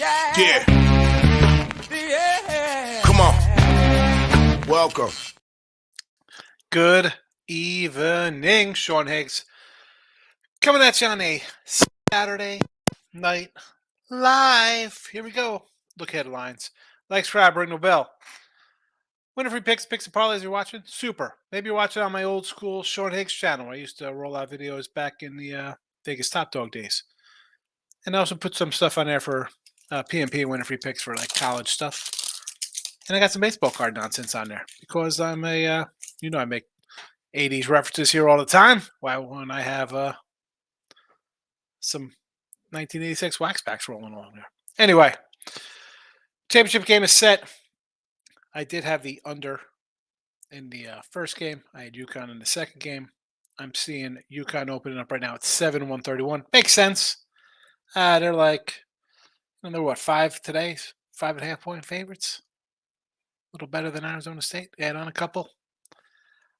Yeah. Yeah. Come on. Welcome. Good evening, Sean Higgs. Coming at you on a Saturday night live. Here we go. Look headlines. Like, subscribe, ring the bell. Winner free picks and parlays you're watching? Super. Maybe you're watching on my old school Sean Higgs channel. I used to roll out videos back in the Vegas Top Dog days. And I also put some stuff on there for PMP and winner free picks for like college stuff. And I got some baseball card nonsense on there because I'm a, I make 80s references here all the time. Why wouldn't I have some 1986 wax packs rolling along there? Anyway, championship game is set. I did have the under in the first game. I had UConn in the second game. I'm seeing UConn opening up right now at 7-131. Makes sense. They're like, they're what, 5 today? 5.5 point favorites. A little better than Arizona State. Add on a couple.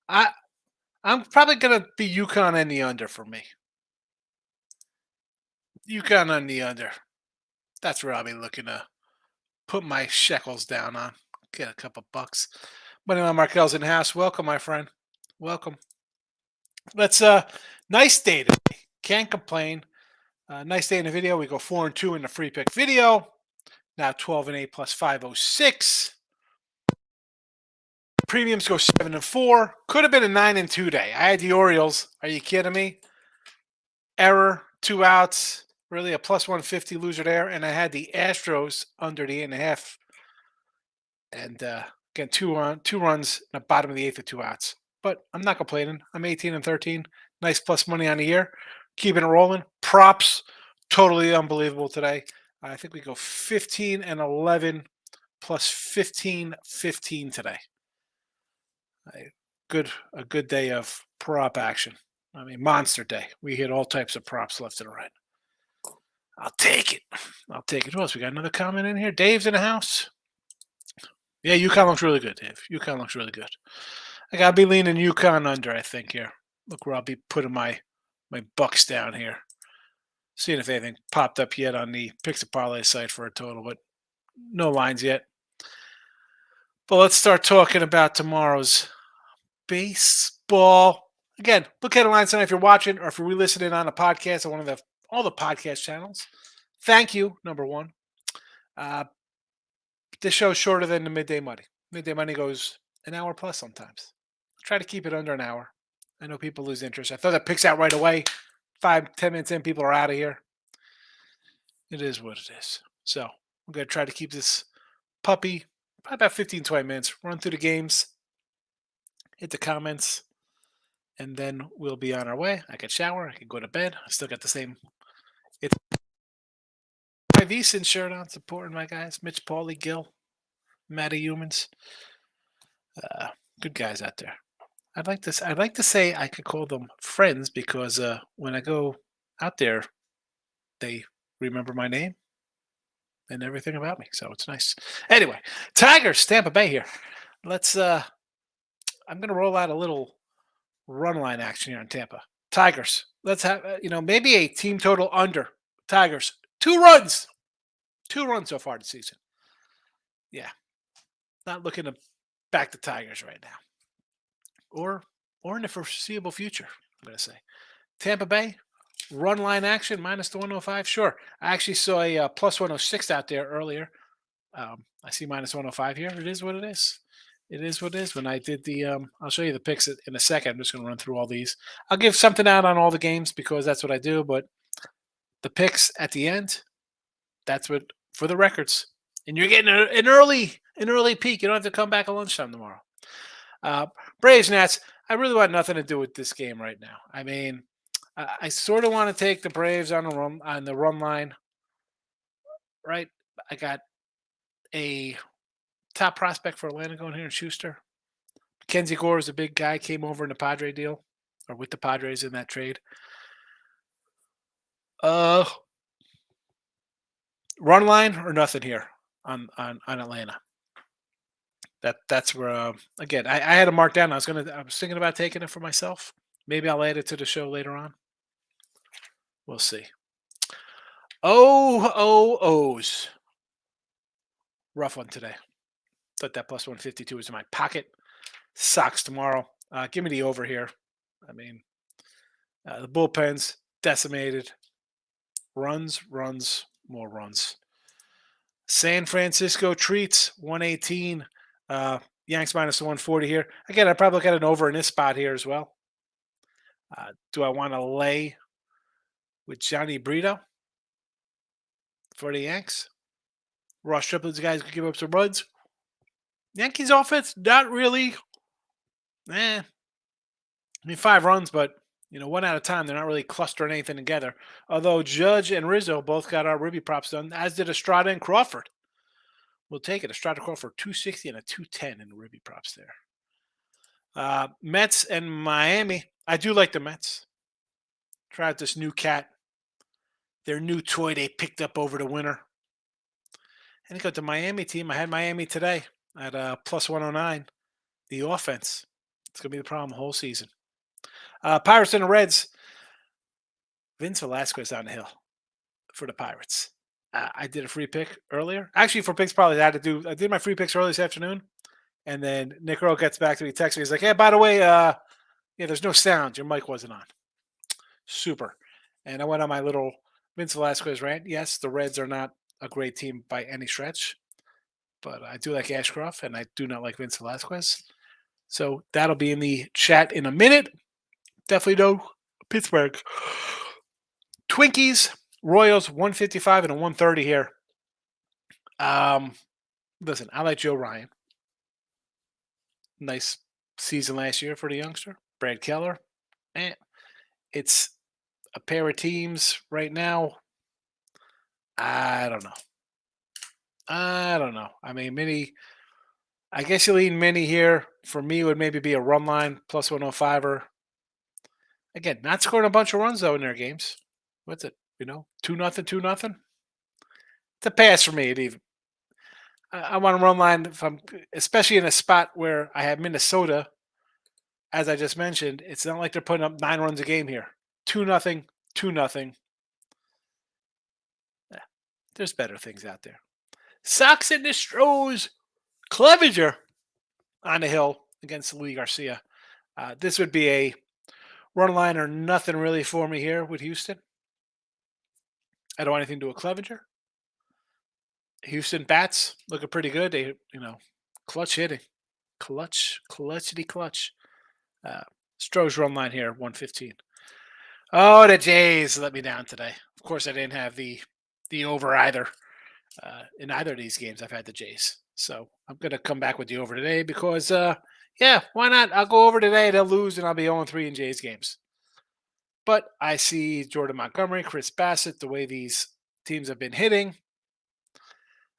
I'm probably going to be UConn and the under for me. UConn on the under. That's where I'll be looking to put my shekels down on. Get a couple bucks. Moneyline Markel's in the house. Welcome, my friend. Welcome. Let's nice day today. Can't complain. Nice day in the video. We go 4-2 in the free pick video. Now 12-8 plus 506. Premiums go 7-4. Could have been a 9-2 day. I had the Orioles. Are you kidding me? Error, 2 outs. Really a plus 150 loser there. And I had the Astros under the 8.5. And again, two runs in the bottom of the 8th with 2 outs. But I'm not complaining. I'm 18-13. Nice plus money on the year. Keeping it rolling. Props, totally unbelievable today. I think we go 15-11 plus 15-15 today. A good day of prop action. I mean, monster day. We hit all types of props left and right. I'll take it. Who else? We got another comment in here. Dave's in the house. Yeah, UConn looks really good, Dave. UConn looks really good. I gotta be leaning UConn under, I think, here. Look where I'll be putting my bucks down here. Seeing if anything popped up yet on the Picks and Parlay site for a total, but no lines yet. But let's start talking about tomorrow's baseball. Again, look at the lines tonight if you're watching or if you're re-listening on a podcast on one of all the podcast channels. Thank you, number one. This show's shorter than the Midday Money. Midday Money goes an hour plus sometimes. Try to keep it under an hour. I know people lose interest. I throw the picks out right away. 5-10 minutes in, people are out of here. It is what it is. So I'm going to try to keep this puppy probably about 15-20 minutes. Run through the games, hit the comments, and then we'll be on our way. I can shower. I can go to bed. I still got the same. It's my VSiN shirt on, supporting my guys. Mitch, Paulie, Gil, Matty Humans. Good guys out there. I'd like to say I could call them friends because when I go out there, they remember my name and everything about me. So it's nice. Anyway, Tigers, Tampa Bay here. Let's I'm gonna roll out a little run line action here in Tampa. Tigers. Let's have maybe a team total under. Tigers. 2 runs. 2 runs so far this season. Yeah. Not looking to back the Tigers right now. Or in the foreseeable future, I'm going to say. Tampa Bay, run line action, minus the 105. Sure. I actually saw a plus 106 out there earlier. I see minus 105 here. It is what it is. It is what it is. When I did the I'll show you the picks in a second. I'm just going to run through all these. I'll give something out on all the games because that's what I do. But the picks at the end, that's what, for the records. And you're getting an early peak. You don't have to come back at lunchtime tomorrow. Braves, Nats, I really want nothing to do with this game right now. I mean, I sort of want to take the Braves on the run line, right? I got a top prospect for Atlanta going here in Schuster. Mackenzie Gore is a big guy, came over in the Padre deal, or with the Padres in that trade. Run line or nothing here on Atlanta. That's where again I had to mark down. I was thinking about taking it for myself. Maybe I'll add it to the show later on. We'll see. O's. Rough one today. Thought that plus 152 was in my pocket. Sox tomorrow. Give me the over here. I mean, the bullpen's decimated. Runs, more runs. San Francisco treats 118. Yanks minus 140 here. Again, I probably got an over in this spot here as well. Do I want to lay with Johnny Brito for the Yanks? Ross Triplets guys could give up some runs. Yankees offense, not really. I mean, 5 runs, but one at a time. They're not really clustering anything together. Although Judge and Rizzo both got our Ribby props done, as did Estrada and Crawford. We'll take it. Estrada Crawford 260 and a 210 in the Ribby props there. Mets and Miami. I do like the Mets. Try out this new cat. Their new toy they picked up over the winter. And I got the Miami team. I had Miami today at plus 109. The offense. It's going to be the problem the whole season. Pirates and the Reds. Vince Velasquez on the hill for the Pirates. I did a free pick earlier. Actually, for picks, probably I did my free picks early this afternoon. And then Nick Earl gets back to me, texts me. He's like, hey, by the way, there's no sound. Your mic wasn't on. Super. And I went on my little Vince Velasquez rant. Yes, the Reds are not a great team by any stretch. But I do like Ashcroft, and I do not like Vince Velasquez. So that'll be in the chat in a minute. Definitely no Pittsburgh. Twinkies, Royals, 155 and a 130 here. Listen, I like Joe Ryan. Nice season last year for the youngster. Brad Keller. It's a pair of teams right now. I don't know. I mean, Mini, I guess you lean Mini here. For me, it would maybe be a run line plus 105er. Again, not scoring a bunch of runs, though, in their games. What's it? 2-0, 2-0? It's a pass for me. It even. I want to run line, especially in a spot where I have Minnesota, as I just mentioned. It's not like they're putting up 9 runs a game here. 2-0, 2-0. Yeah, there's better things out there. Sox and the Stros. Clevenger on the hill against Louis Garcia. This would be a run line or nothing really for me here with Houston. I don't want anything to do with Clevenger. Houston bats looking pretty good. They, clutch hitting. Clutchity clutch. Stroh's run line here, 115. Oh, the Jays let me down today. Of course, I didn't have the over either. In either of these games, I've had the Jays. So I'm going to come back with the over today because, why not? I'll go over today. They'll lose, and I'll be 0-3 in Jays games. But I see Jordan Montgomery, Chris Bassett, the way these teams have been hitting.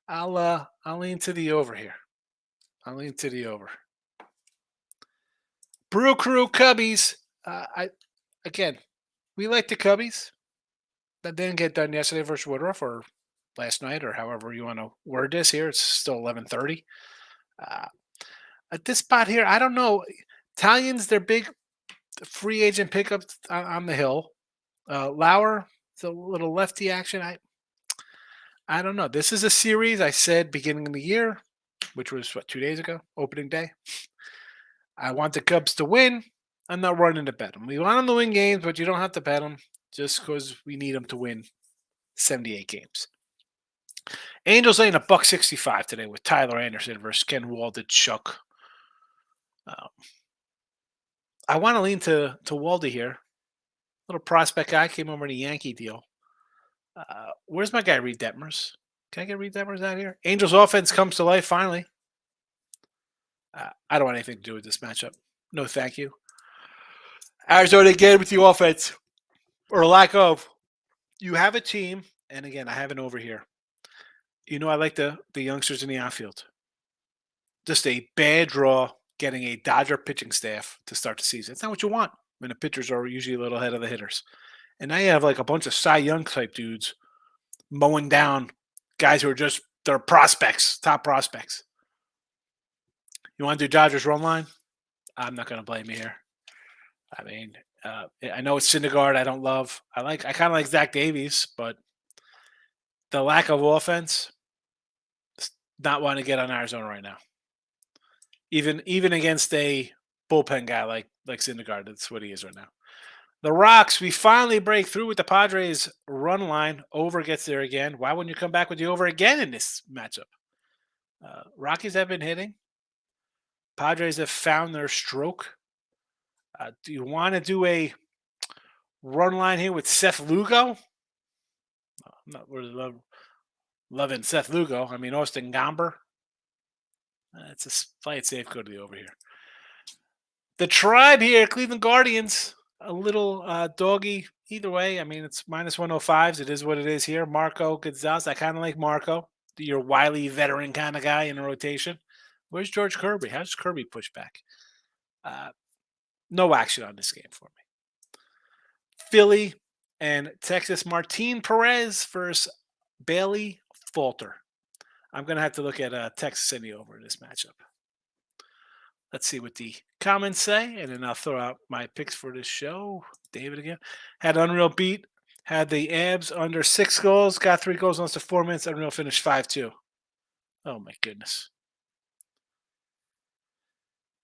I'll lean to the over here. I'll lean to the over. Brew Crew Cubbies. We like the Cubbies. That didn't get done yesterday versus Woodruff or last night or however you want to word this here. It's still 11:30. At this spot here, I don't know. Italians, they're big free agent pickups on the hill. Lauer, it's a little lefty action. I don't know. This is a series I said beginning of the year, which was 2 days ago, opening day. I want the Cubs to win. I'm not running to bet them. We want them to win games, but you don't have to bet them just because we need them to win 78 games. Angels laying $1.65 today with Tyler Anderson versus Ken Waldichuk. I want to lean to Waldy here. Little prospect guy came over in a Yankee deal. Where's my guy Reed Detmers? Can I get Reed Detmers out here? Angels offense comes to life finally. I don't want anything to do with this matchup. No, thank you. Arizona again with the offense or lack of. You have a team, and again, I have an over here. I like the youngsters in the outfield. Just a bad draw getting a Dodger pitching staff to start the season. It's not what you want when the pitchers are usually a little ahead of the hitters. And now you have like a bunch of Cy Young type dudes mowing down guys who are just they're prospects, top prospects. You want to do Dodgers run line? I'm not going to blame you here. I mean, I know it's Syndergaard I don't love. I kind of like Zach Davies, but the lack of offense, not want to get on Arizona right now. Even against a bullpen guy like Syndergaard, that's what he is right now. The Rocks, we finally break through with the Padres run line. Over gets there again. Why wouldn't you come back with the over again in this matchup? Rockies have been hitting. Padres have found their stroke. Do you want to do a run line here with Seth Lugo? I'm not really loving Seth Lugo. I mean, Austin Gomber. It's a play it safe. Go to the over here. The Tribe here, Cleveland Guardians, a little doggy. Either way, I mean, it's minus 105s. It is what it is here. Marco Gonzalez. I kind of like Marco, your wily veteran kind of guy in the rotation. Where's George Kirby? How's Kirby push back? No action on this game for me. Philly and Texas. Martin Perez versus Bailey Falter. I'm going to have to look at Texas in the over in this matchup. Let's see what the comments say, and then I'll throw out my picks for this show. David again. Had Unreal beat. Had the Abs under 6 goals. Got 3 goals in less than 4 minutes. Unreal finished 5-2. Oh, my goodness.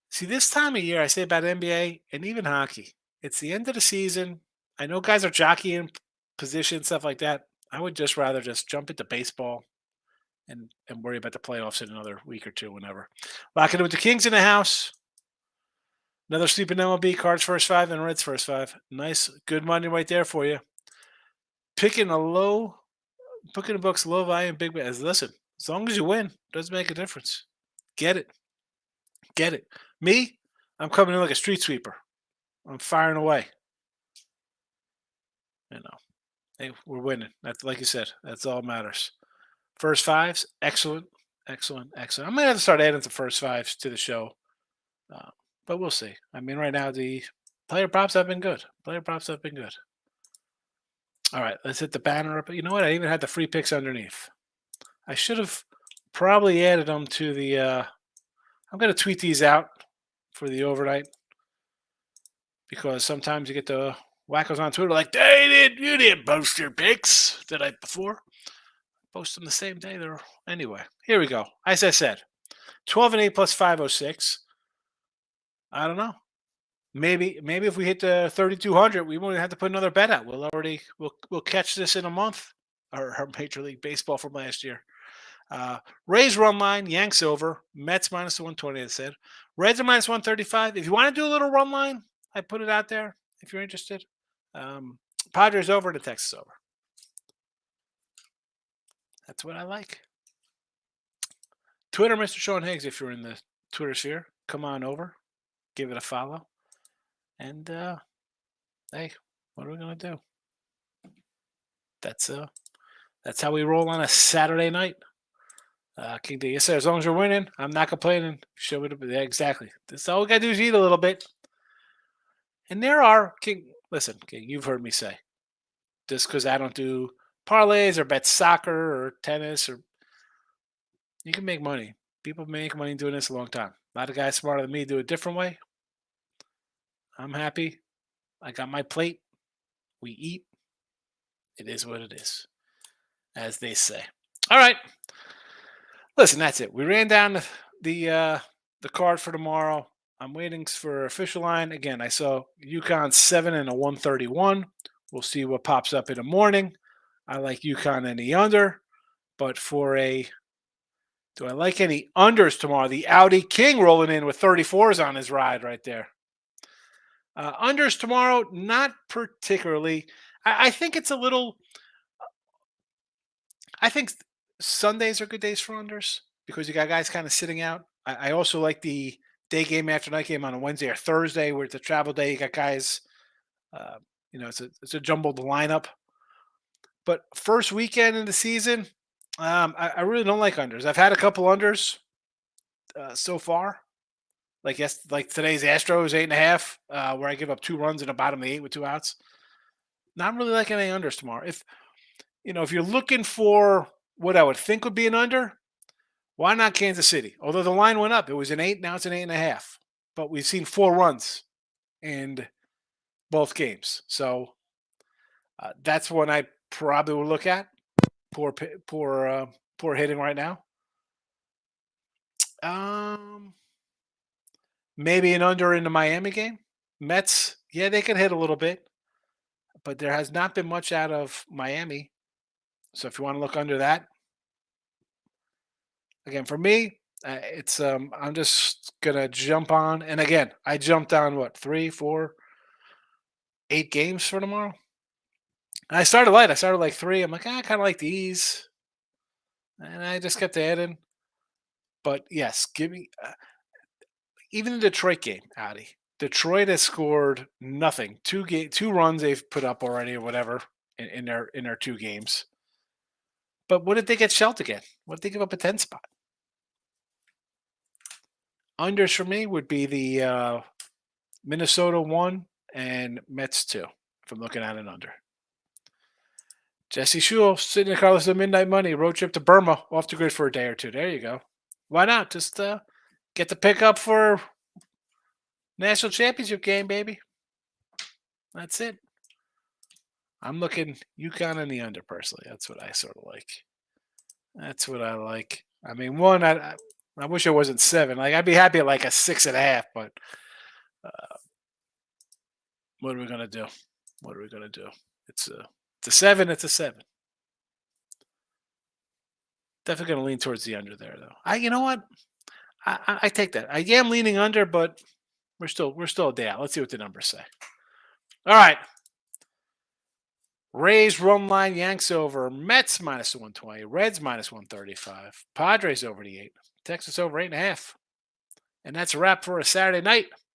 See, this time of year, I say about NBA and even hockey, it's the end of the season. I know guys are jockeying position, stuff like that. I would just rather just jump into baseball and worry about the playoffs in another week or two, whenever. Locking it with the Kings in the house. Another sleeping MLB, Cards first 5 and Reds first 5. Nice, good money right there for you. Picking the books, low volume, big bet. Listen, as long as you win, doesn't make a difference. Get it. Get it. Me, I'm coming in like a street sweeper. I'm firing away. Hey, we're winning. That's like you said. That's all that matters. First 5s, excellent. I'm gonna have to start adding some first 5s to the show, but we'll see. I mean, right now the player props have been good. All right, let's hit the banner up. You know what? I even had the free picks underneath. I should have probably added them to the. I'm going to tweet these out for the overnight because sometimes you get the wackos on Twitter like, you didn't post your picks the night before. Post them the same day. Anyway, here we go. As I said, 12 and 8 plus 506. I don't know. Maybe if we hit the 3,200, we won't have to put another bet out. We'll catch this in a month. Our Major League Baseball from last year. Rays run line, Yanks over, Mets minus 120. I said Reds are minus 135. If you want to do a little run line, I put it out there. If you're interested, Padres over, the Texas over. That's what I like. Twitter, Mr. Sean Higgs. If you're in the Twitter sphere, come on over, give it a follow. And hey, what are we gonna do? That's how we roll on a Saturday night. King D, yes sir. As long as you're winning, I'm not complaining. Show it exactly. This all we gotta do is eat a little bit. And there are King. Listen, King, you've heard me say, just because I don't do parlays or bet soccer or tennis, or you can make money. People make money doing this a long time. A lot of guys smarter than me do it a different way. I'm happy. I got my plate. We eat. It is what it is, as they say. All right. Listen, that's it. We ran down the card for tomorrow. I'm waiting for official line. Again, I saw UConn 7 and a 131. We'll see what pops up in the morning. I like UConn and the under. But do I like any unders tomorrow? The Audi King rolling in with 34s on his ride right there. Unders tomorrow, not particularly. I think it's a little. I think Sundays are good days for unders because you got guys kind of sitting out. I also like the day game after night game on a Wednesday or Thursday where it's a travel day. You got guys, it's a jumbled lineup. But first weekend in the season, I really don't like unders. I've had a couple unders so far. Like today's Astros 8.5, where I give up 2 runs in the bottom of the 8 with 2 outs. Not really liking any unders tomorrow. If you're looking for what I would think would be an under, why not Kansas City? Although the line went up, it was an 8, now it's an 8.5. But we've seen 4 runs in both games, so that's one I probably will look at. Poor hitting right now. Um, Maybe an under in the Miami game. Mets, yeah, they can hit a little bit, but there has not been much out of Miami. So if you want to look under that, again for me, it's I'm just gonna jump on. And again, I jumped on what 3, 4, 8 games for tomorrow. And I started light. I started like 3. I'm like, I kind of like these, and I just kept adding. But yes, give me even the Detroit game, Addy. Detroit has scored nothing. 2 runs they've put up already, or whatever, in their 2 games. But what did they get shelled again? What did they give up a 10 spot? Unders for me would be the Minnesota 1 and Mets 2. If I'm looking at an under. Jesse Shule sitting in Carlos of Midnight Money road trip to Burma off the grid for a day or 2. There you go. Why not? Just get the pickup for national championship game, baby. That's it. I'm looking UConn in the under personally. That's what I sort of like. That's what I like. I mean, one, I wish it wasn't 7. Like I'd be happy at like a 6.5, but what are we gonna do? What are we gonna do? It's a 7. It's a 7. Definitely gonna lean towards the under there, though. You know what? I take that. I am leaning under, but we're still a day out. Let's see what the numbers say. All right. Rays run line Yanks over. Mets minus 120. Reds minus 135. Padres over the 8. Texas over 8.5. And that's a wrap for a Saturday night.